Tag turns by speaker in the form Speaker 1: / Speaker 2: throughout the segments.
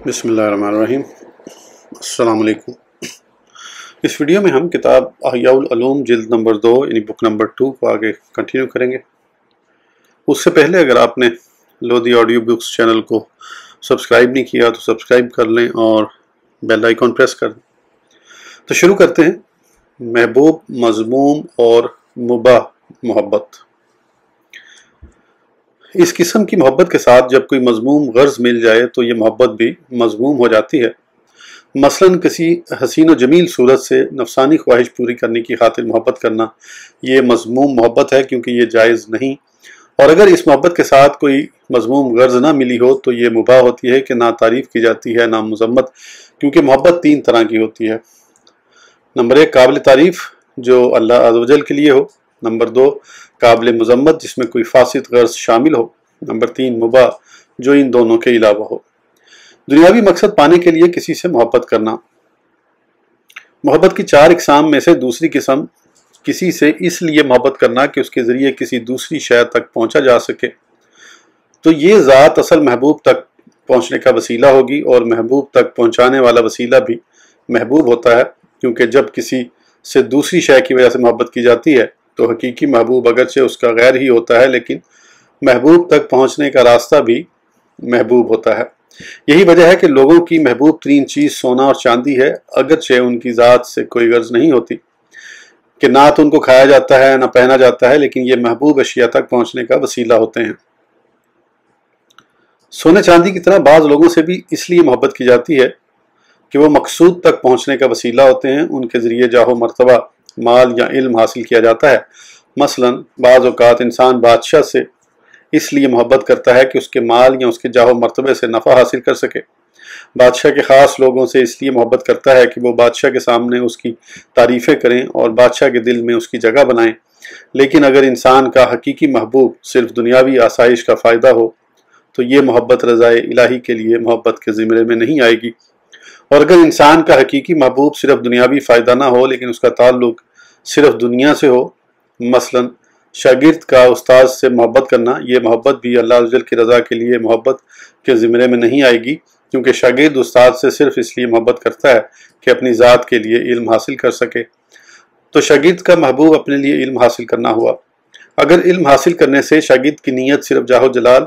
Speaker 1: بسم اللہ الرحمن الرحیم۔ السلام علیکم۔ اس ویڈیو میں ہم کتاب احیاء العلوم جلد نمبر 2 یعنی بک نمبر 2 کو آگے کنٹینیو کریں گے۔ اس سے پہلے اگر آپ نے لودھی آڈیو بکس چینل کو سبسکرائب نہیں کیا تو سبسکرائب کر لیں اور بیل آئیکن پریس کر دیں۔ تو شروع کرتے ہیں۔ محبوب، مذموم اور مباح محبت۔ اس قسم کی محبت کے ساتھ جب کوئی مذموم غرض مل جائے تو یہ محبت بھی مذموم ہو جاتی ہے۔ مثلاً کسی حسین و جمیل صورت سے نفسانی خواہش پوری کرنے کی خاطر محبت کرنا یہ مذموم محبت ہے، کیونکہ یہ جائز نہیں۔ اور اگر اس محبت کے ساتھ کوئی مذموم غرض نہ ملی ہو تو یہ مباح ہوتی ہے کہ نہ تعریف کی جاتی ہے نہ مذمت، کیونکہ محبت 3 طرح کی ہوتی ہے۔ نمبر 1 قابل تعریف جو اللہ عز و جل کے لیے ہو۔ نمبر 2 قابل مذمت جس میں کوئی فاسد غرض شامل ہو۔ نمبر 3 مباح جو ان دونوں کے علاوہ ہو۔ دنیاوی مقصد پانے کے لیے کسی سے محبت کرنا۔ محبت کی 4 اقسام میں سے دوسری قسم کسی سے اس لیے محبت کرنا کہ اس کے ذریعے کسی دوسری شے تک پہنچا جا سکے، تو یہ ذات اصل محبوب تک پہنچنے کا وسیلہ ہوگی، اور محبوب تک پہنچانے والا وسیلہ بھی محبوب ہوتا ہے، کیونکہ جب کسی سے دوسری شے کی وجہ سے محبت کی جاتی ہے تو حقیقی محبوب اگرچہ اس کا غیر ہی ہوتا ہے، لیکن محبوب تک پہنچنے کا راستہ بھی محبوب ہوتا ہے۔ یہی وجہ ہے کہ لوگوں کی محبوب ترین چیز سونا اور چاندی ہے، اگرچہ ان کی ذات سے کوئی غرض نہیں ہوتی کہ نہ تو ان کو کھایا جاتا ہے نہ پہنا جاتا ہے، لیکن یہ محبوب اشیاء تک پہنچنے کا وسیلہ ہوتے ہیں۔ سونے چاندی کی طرح بعض لوگوں سے بھی اس لیے محبت کی جاتی ہے کہ وہ مقصود تک پہنچنے کا وسیلہ ہوتے ہیں، ان کے ذریعے جاہ و مرتبہ، مال یا علم حاصل کیا جاتا ہے۔ مثلا بعض اوقات انسان بادشاہ سے اس لیے محبت کرتا ہے کہ اس کے مال یا اس کے جاہ و مرتبے سے نفع حاصل کر سکے۔ بادشاہ کے خاص لوگوں سے اس لیے محبت کرتا ہے کہ وہ بادشاہ کے سامنے اس کی تعریفیں کریں اور بادشاہ کے دل میں اس کی جگہ بنائیں۔ لیکن اگر انسان کا حقیقی محبوب صرف دنیاوی آسائش کا فائدہ ہو تو یہ محبت رضائے الہی کے لیے محبت کے زمرے میں نہیں آئے گی، اور اگر انسان کا حقیقی محبوب صرف دنیاوی فائدہ نہ ہو لیکن اس کا تعلق صرف دنیا سے ہو، مثلا شاگرد کا استاد سے محبت کرنا، یہ محبت بھی اللہ عز و جل کی رضا کے لیے محبت کے زمرے میں نہیں آئے گی، کیونکہ شاگرد استاد سے صرف اس لیے محبت کرتا ہے کہ اپنی ذات کے لیے علم حاصل کر سکے۔ تو شاگرد کا محبوب اپنے لیے علم حاصل کرنا ہوا۔ اگر علم حاصل کرنے سے شاگرد کی نیت صرف جاہ و جلال،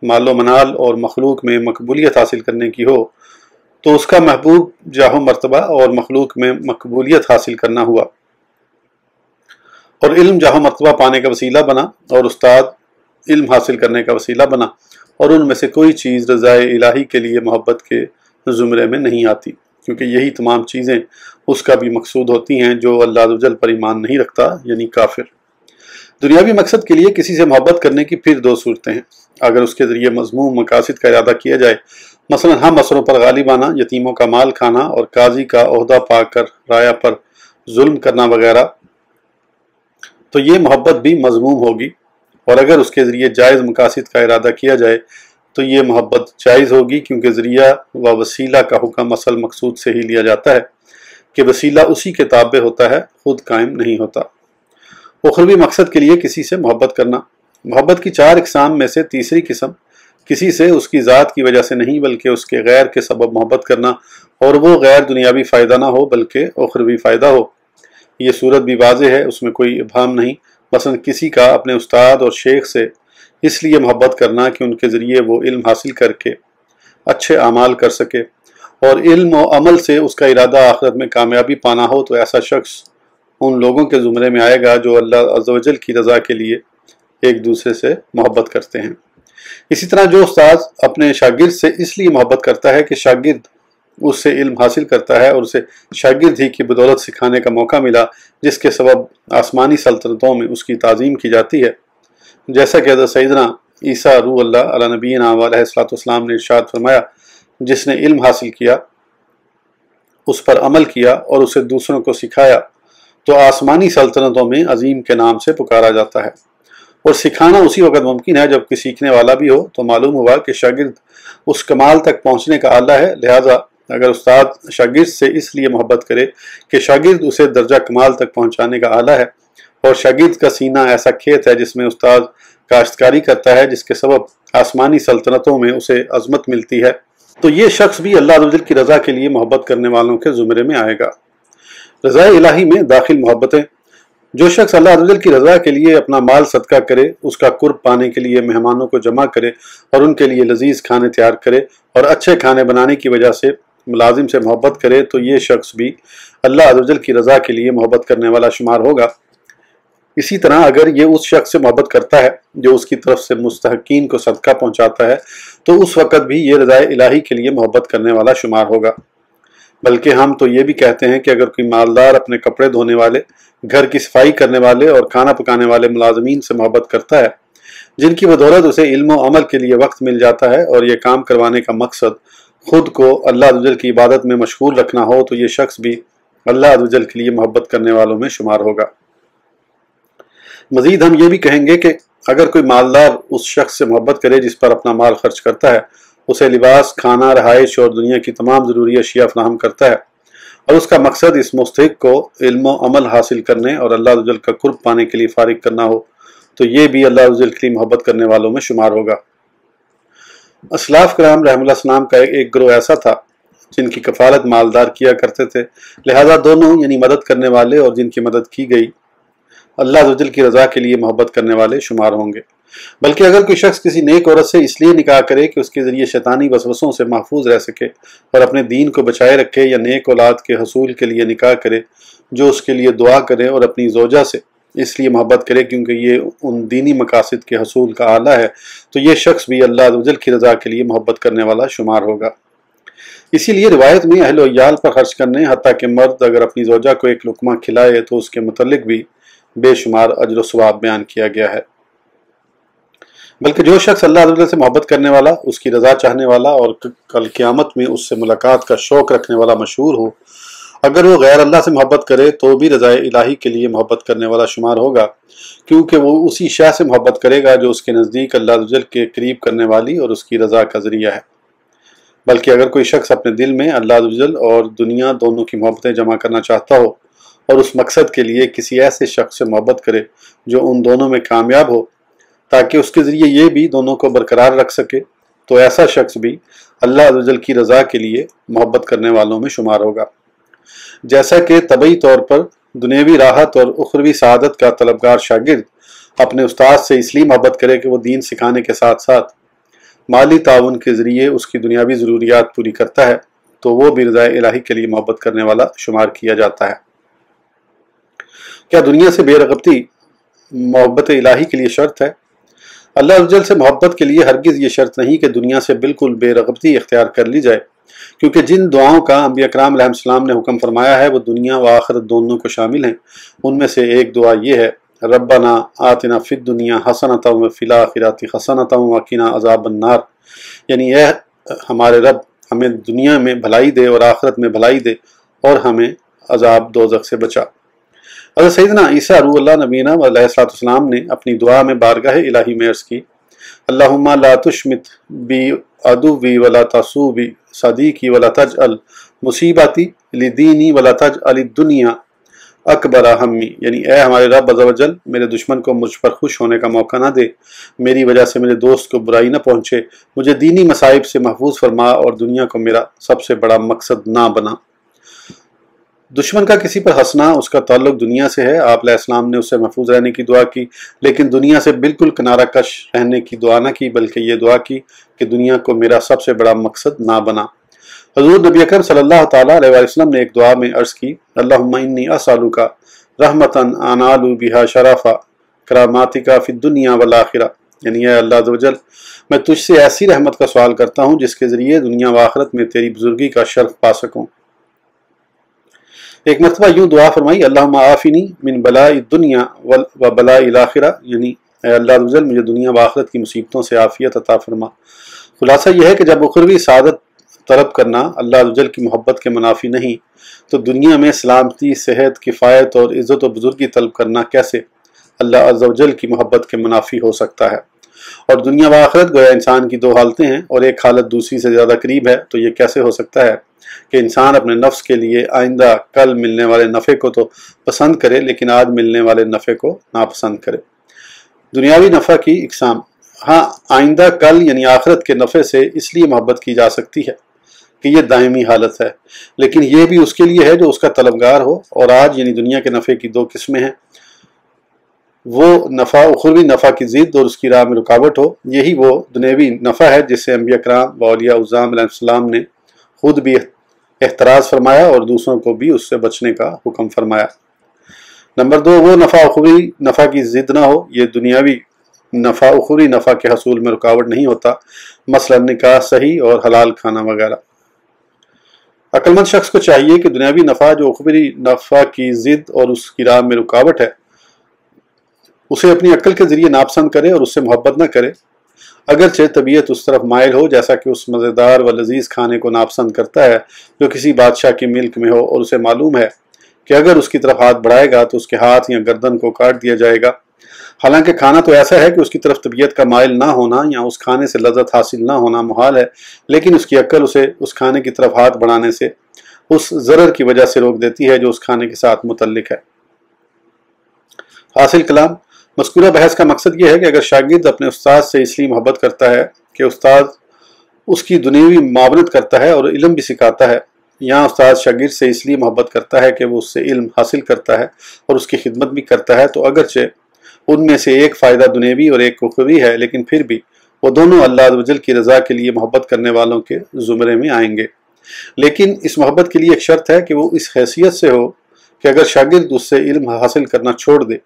Speaker 1: مال و منال اور مخلوق میں مقبولیت حاصل کرنے کی ہو تو اس کا محبوب جاہ و مرتبہ اور مخلوق میں مقبولیت حاصل کرنا ہوا، اور علم جاہ و مرتبہ پانے کا وسیلہ بنا اور استاد علم حاصل کرنے کا وسیلہ بنا، اور ان میں سے کوئی چیز رضائے الہی کے لیے محبت کے زمرے میں نہیں آتی، کیونکہ یہی تمام چیزیں اس کا بھی مقصود ہوتی ہیں جو اللہ عز و جل پر ایمان نہیں رکھتا، یعنی کافر۔ دنیاوی مقصد کے لیے کسی سے محبت کرنے کی پھر 2 صورتیں ہیں۔ اگر اس کے ذریعے مذموم مقاصد کا ارادہ کیا جائے، مثلا ہم اثروں پر غالب آنا، یتیموں کا مال کھانا اور قاضی کا عہدہ پا کر رعایا پر ظلم کرنا وغیرہ، تو یہ محبت بھی مذموم ہوگی۔ اور اگر اس کے ذریعے جائز مقاصد کا ارادہ کیا جائے تو یہ محبت جائز ہوگی، کیونکہ ذریعہ و وسیلہ کا حکم اصل مقصود سے ہی لیا جاتا ہے کہ وسیلہ اسی کے تابع ہوتا ہے، خود قائم نہیں ہوتا۔ اخروی مقصد کے لیے کسی سے محبت کرنا۔ محبت کی 4 اقسام میں سے تیسری قسم کسی سے اس کی ذات کی وجہ سے نہیں بلکہ اس کے غیر کے سبب محبت کرنا، اور وہ غیر دنیاوی فائدہ نہ ہو بلکہ اخروی فائدہ ہو۔ یہ صورت بھی واضح ہے، اس میں کوئی ابہام نہیں۔ مثلا کسی کا اپنے استاد اور شیخ سے اس لیے محبت کرنا کہ ان کے ذریعے وہ علم حاصل کر کے اچھے اعمال کر سکے، اور علم و عمل سے اس کا ارادہ آخرت میں کامیابی پانا ہو، تو ایسا شخص ان لوگوں کے زمرے میں آئے گا جو اللہ عز و جل کی رضا کے لیے ایک دوسرے سے محبت کرتے ہیں۔ اسی طرح جو استاد اپنے شاگرد سے اس لیے محبت کرتا ہے کہ شاگرد اس سے علم حاصل کرتا ہے اور اسے شاگرد ہی کی بدولت سکھانے کا موقع ملا، جس کے سبب آسمانی سلطنتوں میں اس کی تعظیم کی جاتی ہے، جیسا کہ حضرت سیدنا عیسیٰ روح اللہ علیہ نبینا علیہ الصلوۃ والسلام نے ارشاد فرمایا، جس نے علم حاصل کیا، اس پر عمل کیا اور اسے دوسروں کو سکھایا تو آسمانی سلطنتوں میں عظیم کے نام سے پکارا جاتا ہے۔ اور سکھانا اسی وقت ممکن ہے جب کوئی سیکھنے والا بھی ہو، تو معلوم ہوا کہ شاگرد اس کمال تک پہنچنے کا آلہ ہے۔ لہٰذا اگر استاد شاگرد سے اس لیے محبت کرے کہ شاگرد اسے درجہ کمال تک پہنچانے کا آلہ ہے، اور شاگرد کا سینہ ایسا کھیت ہے جس میں استاد کاشتکاری کرتا ہے، جس کے سبب آسمانی سلطنتوں میں اسے عظمت ملتی ہے، تو یہ شخص بھی اللہ عز و جل کی رضا کے لیے محبت کرنے والوں کے زمرے میں آئے گا۔ رضا الہی میں داخل محبتیں: جو شخص اللہ عز و جل کی رضا کے لیے اپنا مال صدقہ کرے، اس کا قرب پانے کے لیے مہمانوں کو جمع کرے اور ان کے لیے لذیذ کھانے تیار کرے اور اچھے کھانے بنانے کی وجہ سے ملازم سے محبت کرے، تو یہ شخص بھی اللہ عز و جل کی رضا کے لیے محبت کرنے والا شمار ہوگا۔ اسی طرح اگر یہ اس شخص سے محبت کرتا ہے جو اس کی طرف سے مستحقین کو صدقہ پہنچاتا ہے، تو اس وقت بھی یہ رضا الہی کے لیے محبت کرنے والا شمار ہوگا۔ بلکہ ہم تو یہ بھی کہتے ہیں کہ اگر کوئی مالدار اپنے کپڑے دھونے والے، گھر کی صفائی کرنے والے اور کھانا پکانے والے ملازمین سے محبت کرتا ہے، جن کی بدولت اسے علم و عمل کے لیے وقت مل جاتا ہے، اور یہ کام کروانے کا مقصد خود کو اللہ عز و جل کی عبادت میں مشغول رکھنا ہو، تو یہ شخص بھی اللہ عز و جل کے لیے محبت کرنے والوں میں شمار ہوگا۔ مزید ہم یہ بھی کہیں گے کہ اگر کوئی مالدار اس شخص سے محبت کرے جس پر اپنا مال خرچ کرتا ہے، اسے لباس، کھانا، رہائش اور دنیا کی تمام ضروری اشیاء فراہم کرتا ہے، اور اس کا مقصد اس مستحق کو علم و عمل حاصل کرنے اور اللہ عز و جل کا قرب پانے کے لیے فارغ کرنا ہو، تو یہ بھی اللہ عز و جل کے لیے محبت کرنے والوں میں شمار ہوگا۔ اسلاف کرام رحمہ اللہ السلام کا ایک گروہ ایسا تھا جن کی کفالت مالدار کیا کرتے تھے، لہذا دونوں یعنی مدد کرنے والے اور جن کی مدد کی گئی اللہ عز و جل کی رضا کے لیے محبت کرنے والے شمار ہوں گے۔ بلکہ اگر کوئی شخص کسی نیک عورت سے اس لیے نکاح کرے کہ اس کے ذریعے شیطانی وسوسوں سے محفوظ رہ سکے اور اپنے دین کو بچائے رکھے، یا نیک اولاد کے حصول کے لیے نکاح کرے جو اس کے لیے دعا کرے، اور اپنی زوجہ سے اس لیے محبت کرے کیونکہ یہ ان دینی مقاصد کے حصول کا آلہ ہے، تو یہ شخص بھی اللہ عز و جل کی رضا کے لیے محبت کرنے والا شمار ہوگا۔ اسی لیے روایت میں اہل و عیال پر خرچ کرنے، حتیٰ کہ مرد اگر اپنی زوجہ کو ایک لقمہ کھلائے تو اس کے متعلق بھی بے شمار اجر و ثواب بیان کیا گیا ہے۔ بلکہ جو شخص اللہ عز و جل سے محبت کرنے والا، اس کی رضا چاہنے والا اور کل قیامت میں اس سے ملاقات کا شوق رکھنے والا مشہور ہو، اگر وہ غیر اللہ سے محبت کرے تو بھی رضا الہی کے لیے محبت کرنے والا شمار ہوگا، کیونکہ وہ اسی شے سے محبت کرے گا جو اس کے نزدیک اللہ عز و جل کے قریب کرنے والی اور اس کی رضا کا ذریعہ ہے۔ بلکہ اگر کوئی شخص اپنے دل میں اللہ عز و جل اور دنیا دونوں کی محبتیں جمع کرنا چاہتا ہو، اور اس مقصد کے لیے کسی ایسے شخص سے محبت کرے جو ان دونوں میں کامیاب ہو تاکہ اس کے ذریعے یہ بھی دونوں کو برقرار رکھ سکے، تو ایسا شخص بھی اللہ عز و جل کی رضا کے لیے محبت کرنے والوں میں شمار ہوگا۔ جیسا کہ طبعی طور پر دنیاوی راحت اور اخروی سعادت کا طلبگار شاگرد اپنے استاد سے اس لیے محبت کرے کہ وہ دین سکھانے کے ساتھ ساتھ مالی تعاون کے ذریعے اس کی دنیاوی ضروریات پوری کرتا ہے، تو وہ بھی رضا الہی کے لیے محبت کرنے والا شمار کیا جاتا ہے۔ کیا دنیا سے بے رغبتی محبت الہی کے لیے شرط ہے؟ اللہ عز و جل سے محبت کے لیے ہرگز یہ شرط نہیں کہ دنیا سے بالکل بے رغبتی اختیار کر لی جائے، کیونکہ جن دعاؤں کا انبیاء کرام علیہ السلام نے حکم فرمایا ہے وہ دنیا و آخرت دونوں کو شامل ہیں۔ ان میں سے ایک دعا یہ ہے: ربنا آتنا فی الدنیا حسنۃ وفی الآخرۃ حسنۃ وقنا عذاب النار، یعنی اے ہمارے رب ہمیں دنیا میں بھلائی دے اور آخرت میں بھلائی دے اور ہمیں عذاب دوزخ سے بچا۔ حضرت سیدنا عیسیٰ روح اللہ نبینا علیہ السلام نے اپنی دعا میں بارگاہ الہی میں عرض کی: اللہم لا تشمت بی عدوی ولا تسو بی صدیقی ولا تجعل مصیبتی لدینی ولا تجعل الدنیا اکبر ہمی، یعنی اے ہمارے رب عز و جل میرے دشمن کو مجھ پر خوش ہونے کا موقع نہ دے، میری وجہ سے میرے دوست کو برائی نہ پہنچے، مجھے دینی مصائب سے محفوظ فرما اور دنیا کو میرا سب سے بڑا مقصد نہ بنا۔ دشمن کا کسی پر ہنسنا اس کا تعلق دنیا سے ہے۔ آپ علیہ السلام نے اس سے محفوظ رہنے کی دعا کی، لیکن دنیا سے بالکل کنارہ کش رہنے کی دعا نہ کی، بلکہ یہ دعا کی کہ دنیا کو میرا سب سے بڑا مقصد نہ بنا۔ حضور نبی اکرم صلی اللہ تعالیٰ علیہ وسلم نے ایک دعا میں عرض کی: اللہم انی اسألک رحمتاً انال بہا شرف کراماتک فی الدنیا والآخرہ، یعنی اے اللہ عز و جل میں تجھ سے ایسی رحمت کا سوال کرتا ہوں جس کے ذریعے دنیا و آخرت میں تیری بزرگی کا شرف پا سکوں۔ ایک مرتبہ یوں دعا فرمائی: اللہم عافنی من بلاء الدنیا و بلاء الآخرہ، یعنی اے اللہ عز و جل مجھے دنیا و آخرت کی مصیبتوں سے عافیت عطا فرما۔ خلاصہ یہ ہے کہ جب اخروی سعادت طلب کرنا اللہ عز و جل کی محبت کے منافی نہیں، تو دنیا میں سلامتی، صحت، کفایت اور عزت و بزرگی طلب کرنا کیسے اللہ عز و جل کی محبت کے منافی ہو سکتا ہے؟ اور دنیا و آخرت گویا انسان کی دو حالتیں ہیں، اور ایک حالت دوسری سے زیادہ قریب ہے، تو یہ کیسے ہو سکتا ہے کہ انسان اپنے نفس کے لیے آئندہ کل ملنے والے نفع کو تو پسند کرے لیکن آج ملنے والے نفع کو ناپسند کرے۔ دنیاوی نفع کی اقسام: ہاں آئندہ کل یعنی آخرت کے نفع سے اس لیے محبت کی جا سکتی ہے کہ یہ دائمی حالت ہے، لیکن یہ بھی اس کے لیے ہے جو اس کا طلبگار ہو۔ اور آج یعنی دنیا کے نفع کی دو قسمیں ہیں، وہ نفع اخروی نفع کی ضد اور اس کی راہ میں رکاوٹ ہو۔ یہی وہ دنیوی نفع ہے جس سے انبیاء کرام و اولیاء اعظام علیہ السلام نے خود بھی احتراز فرمایا اور دوسروں کو بھی اس سے بچنے کا حکم فرمایا۔ نمبر 2، وہ نفع اخروی نفع کی ضد نہ ہو۔ یہ دنیاوی نفع اخروی نفع کے حصول میں رکاوٹ نہیں ہوتا، مثلا نکاح صحیح اور حلال کھانا وغیرہ۔ عقل مند شخص کو چاہیے کہ دنیاوی نفع جو اخروی نفع کی ضد اور اس کی راہ میں رکاوٹ ہے اسے اپنی عقل کے ذریعے ناپسند کرے اور اس سے محبت نہ کرے، اگرچہ طبیعت اس طرف مائل ہو، جیسا کہ اس مزیدار و لذیذ کھانے کو ناپسند کرتا ہے جو کسی بادشاہ کی ملک میں ہو اور اسے معلوم ہے کہ اگر اس کی طرف ہاتھ بڑھائے گا تو اس کے ہاتھ یا گردن کو کاٹ دیا جائے گا۔ حالانکہ کھانا تو ایسا ہے کہ اس کی طرف طبیعت کا مائل نہ ہونا یا اس کھانے سے لذت حاصل نہ ہونا محال ہے، لیکن اس کی عقل اسے اس کھانے کی طرف ہاتھ بڑھانے سے اس ضرر کی وجہ سے روک دیتی ہے جو اس کھانے کے ساتھ متعلق ہے۔ حاصل کلام، مذکورہ بحث کا مقصد یہ ہے کہ اگر شاگرد اپنے استاد سے اس لیے محبت کرتا ہے کہ استاد اس کی دنیاوی معاونت کرتا ہے اور علم بھی سکھاتا ہے، یا استاد شاگرد سے اس لیے محبت کرتا ہے کہ وہ اس سے علم حاصل کرتا ہے اور اس کی خدمت بھی کرتا ہے، تو اگرچہ ان میں سے ایک فائدہ دنیوی اور ایک اخروی ہے، لیکن پھر بھی وہ دونوں اللہ عز و جل کی رضا کے لیے محبت کرنے والوں کے زمرے میں آئیں گے۔ لیکن اس محبت کے لیے ایک شرط ہے کہ وہ اس حیثیت سے ہو کہ اگر شاگرد اس سے علم حاصل کرنا چھوڑ دے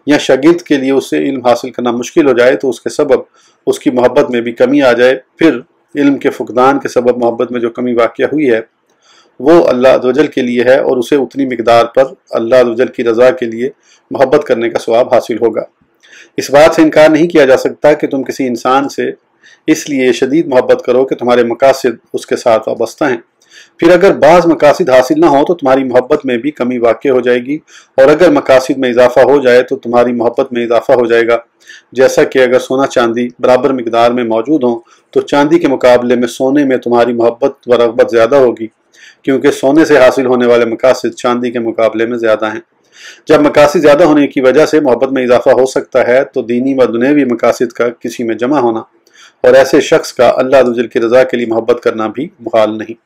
Speaker 1: یا شاگرد کے لیے اس سے علم حاصل کرنا مشکل ہو جائے تو اس کے سبب اس کی محبت میں بھی کمی آ جائے، پھر علم کے فقدان کے سبب محبت میں جو کمی واقع ہوئی ہے وہ اللہ عز و جل کے لیے ہے اور اسے اتنی مقدار پر اللہ عز و جل کی رضا کے لیے محبت کرنے کا ثواب حاصل ہوگا۔ اس بات سے انکار نہیں کیا جا سکتا کہ تم کسی انسان سے اس لیے شدید محبت کرو کہ تمہارے مقاصد اس کے ساتھ وابستہ ہیں، پھر اگر بعض مقاصد حاصل نہ ہو تو تمہاری محبت میں بھی کمی واقع ہو جائے گی، اور اگر مقاصد میں اضافہ ہو جائے تو تمہاری محبت میں اضافہ ہو جائے گا۔ جیسا کہ اگر سونا چاندی برابر مقدار میں موجود ہوں تو چاندی کے مقابلے میں سونے میں تمہاری محبت و رغبت زیادہ ہوگی، کیونکہ سونے سے حاصل ہونے والے مقاصد چاندی کے مقابلے میں زیادہ ہیں۔ جب مقاصد زیادہ ہونے کی وجہ سے محبت میں اضافہ ہو سکتا ہے تو دینی و دنیوی مقاصد کا کسی میں جمع ہونا اور ایسے شخص کا اللہ عز و جل کی رضا کے لیے محبت کرنا بھی محال نہیں۔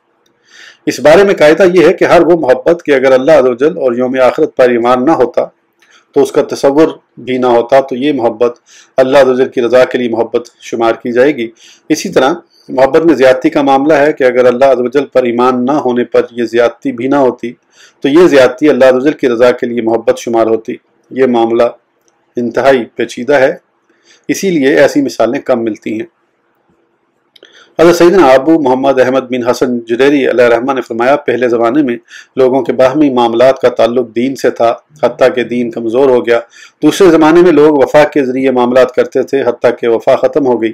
Speaker 1: اس بارے میں قاعدہ یہ ہے کہ ہر وہ محبت کہ اگر اللہ عز و جل اور یوم آخرت پر ایمان نہ ہوتا تو اس کا تصور بھی نہ ہوتا تو یہ محبت اللہ عز و جل کی رضا کے لیے محبت شمار کی جائے گی۔ اسی طرح محبت میں زیادتی کا معاملہ ہے کہ اگر اللہ عز و جل پر ایمان نہ ہونے پر یہ زیادتی بھی نہ ہوتی تو یہ زیادتی اللہ عز و جل کی رضا کے لیے محبت شمار ہوتی۔ یہ معاملہ انتہائی پیچیدہ ہے، اسی لیے ایسی مثالیں کم ملتی ہیں۔ حضرت سیدنا ابو محمد احمد بن حسن جریری علیہ رحمہ نے فرمایا، پہلے زمانے میں لوگوں کے باہمی معاملات کا تعلق دین سے تھا، حتیٰ کہ دین کمزور ہو گیا۔ دوسرے زمانے میں لوگ وفا کے ذریعے معاملات کرتے تھے، حتیٰ کہ وفا ختم ہو گئی۔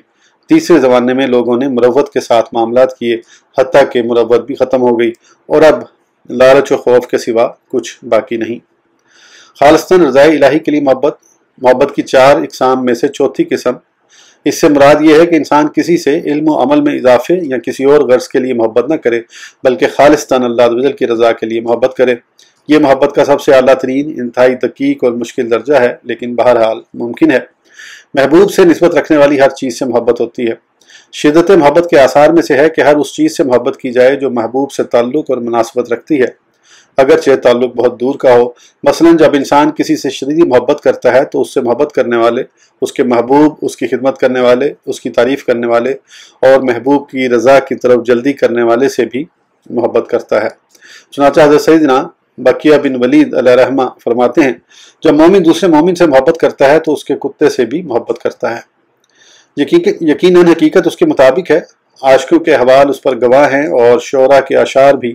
Speaker 1: تیسرے زمانے میں لوگوں نے مروت کے ساتھ معاملات کیے، حتیٰ کہ مروت بھی ختم ہو گئی، اور اب لالچ و خوف کے سوا کچھ باقی نہیں۔ خالصتاً رضائے الہی کے لیے محبت کی 4 اقسام میں سے چوتھی قسم، اس سے مراد یہ ہے کہ انسان کسی سے علم و عمل میں اضافے یا کسی اور غرض کے لیے محبت نہ کرے، بلکہ خالصتاً اللہ عز و جل کی رضا کے لیے محبت کرے۔ یہ محبت کا سب سے اعلیٰ ترین، انتہائی دقیق اور مشکل درجہ ہے، لیکن بہرحال ممکن ہے۔ محبوب سے نسبت رکھنے والی ہر چیز سے محبت ہوتی ہے۔ شدت محبت کے آثار میں سے ہے کہ ہر اس چیز سے محبت کی جائے جو محبوب سے تعلق اور مناسبت رکھتی ہے، اگرچہ تعلق بہت دور کا ہو۔ مثلا جب انسان کسی سے شدید محبت کرتا ہے تو اس سے محبت کرنے والے، اس کے محبوب، اس کی خدمت کرنے والے، اس کی تعریف کرنے والے اور محبوب کی رضا کی طرف جلدی کرنے والے سے بھی محبت کرتا ہے۔ چنانچہ حضرت سیدنا بقیہ بن ولید علیہ رحمہ فرماتے ہیں، جب مومن دوسرے مومن سے محبت کرتا ہے تو اس کے کتے سے بھی محبت کرتا ہے۔ یقیناً حقیقت اس کے مطابق ہے، عاشقوں کے احوال اس پر گواہ ہیں اور شعراء کے اشعار بھی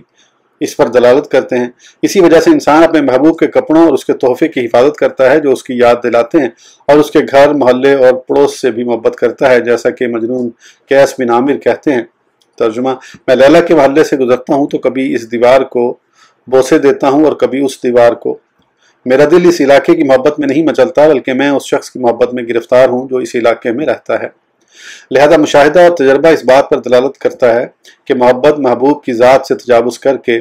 Speaker 1: اس پر دلالت کرتے ہیں۔ اسی وجہ سے انسان اپنے محبوب کے کپڑوں اور اس کے تحفے کی حفاظت کرتا ہے جو اس کی یاد دلاتے ہیں، اور اس کے گھر، محلے اور پڑوس سے بھی محبت کرتا ہے، جیسا کہ مجنون قیس بن عامر کہتے ہیں۔ ترجمہ، میں لیلا کے محلے سے گزرتا ہوں تو کبھی اس دیوار کو بوسے دیتا ہوں اور کبھی اس دیوار کو۔ میرا دل اس علاقے کی محبت میں نہیں مچلتا، بلکہ میں اس شخص کی محبت میں گرفتار ہوں جو اس علاقے میں رہتا ہے۔ لہذا مشاہدہ اور تجربہ اس بات پر دلالت کرتا ہے کہ محبت محبوب کی ذات سے تجاوز کر کے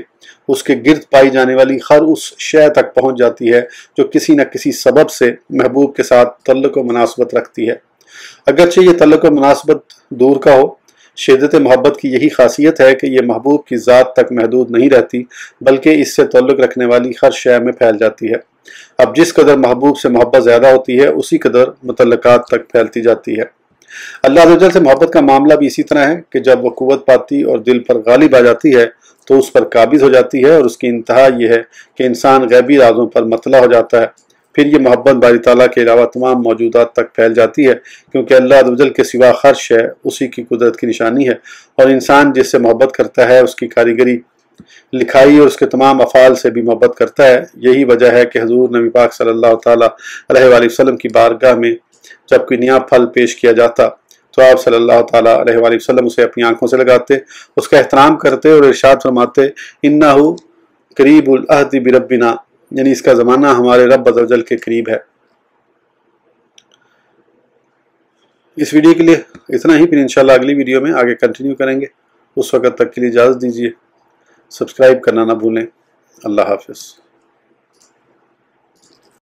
Speaker 1: اس کے گرد پائی جانے والی ہر اس شے تک پہنچ جاتی ہے جو کسی نہ کسی سبب سے محبوب کے ساتھ تعلق و مناسبت رکھتی ہے۔ اگرچہ یہ تعلق و مناسبت دور کا ہو، شدت محبت کی یہی خاصیت ہے کہ یہ محبوب کی ذات تک محدود نہیں رہتی، بلکہ اس سے تعلق رکھنے والی ہر شے میں پھیل جاتی ہے۔ اب جس قدر محبوب سے محبت زیادہ ہوتی ہے، اسی قدر متعلقات تک پھیلتی جاتی ہے۔ اللہ عز و جل سے محبت کا معاملہ بھی اسی طرح ہے کہ جب وہ قوت پاتی اور دل پر غالب آ جاتی ہے تو اس پر قابض ہو جاتی ہے، اور اس کی انتہا یہ ہے کہ انسان غیبی رازوں پر مطلع ہو جاتا ہے۔ پھر یہ محبت باری تعالیٰ کے علاوہ تمام موجودات تک پھیل جاتی ہے، کیونکہ اللہ عز و جل کے سوا ہر شے اسی کی قدرت کی نشانی ہے، اور انسان جس سے محبت کرتا ہے اس کی کاریگری، لکھائی اور اس کے تمام افعال سے بھی محبت کرتا ہے۔ یہی وجہ ہے کہ حضور نبی پاک صلی اللہ تعالیٰ علیہ وآلہ وسلم کی بارگاہ میں جب کوئی نیا پھل پیش کیا جاتا تو آپ صلی اللہ تعالیٰ علیہ وآلہ وسلم اسے اپنی آنکھوں سے لگاتے، اس کا احترام کرتے اور ارشاد فرماتے، انہو قریب العہد بربنا، یعنی اس کا زمانہ ہمارے رب عز و جل کے قریب ہے۔ اس ویڈیو کے لیے اتنا ہی، پھر انشاءاللہ اگلی ویڈیو میں آگے کنٹینیو کریں گے۔ اس وقت تک کے لیے اجازت دیجیے، سبسکرائب کرنا نہ بھولیں۔ اللہ حافظ۔